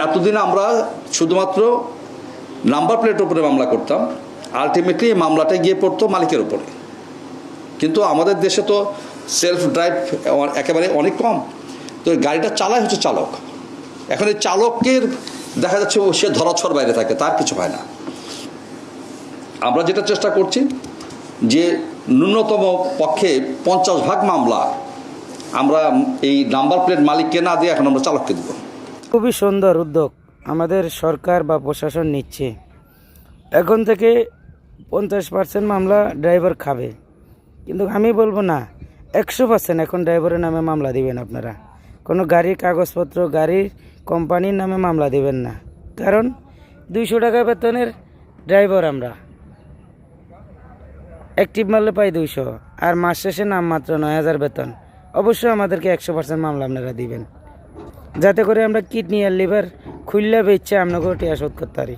এতদিন আমরা শুধুমাত্র নাম্বার প্লেটের উপরে মামলা করতাম, আলটিমেটলি মামলাটা গিয়ে পড়তো মালিকের উপরে। কিন্তু আমাদের দেশে তো সেলফ ড্রাইভ একেবারে অনেক কম, তো গাড়িটা চালায় হচ্ছে চালক। এখন এই চালকের দেখা যাচ্ছে সে ধরাছোঁয়ার বাইরে থাকে, তার কিছু হয় না। আমরা যেটা চেষ্টা করছি যে ন্যূনতম পক্ষে 50% মামলা আমরা এই নাম্বার প্লেট মালিককে না দিয়ে এখন আমরা চালককে দেবো। খুবই সুন্দর উদ্যোগ আমাদের সরকার বা প্রশাসন নিচ্ছে। এখন থেকে 50% মামলা ড্রাইভার খাবে, কিন্তু আমি বলবো না, 100% এখন ড্রাইভারের নামে মামলা দিবেন। আপনারা কোনো গাড়ির কাগজপত্র, গাড়ির কোম্পানির নামে মামলা দিবেন না, কারণ 200 টাকা বেতনের ড্রাইভার আমরা, অ্যাক্টিভ মারলে পাই 200, আর মাস শেষে নামমাত্র 9000 বেতন। অবশ্যই আমাদেরকে 100% মামলা আপনারা দিবেন, যাতে করে আমরা কিডনি আর লিভার খুললে বেচছে আপনাকেও টিয়া শোধ করতে পারি।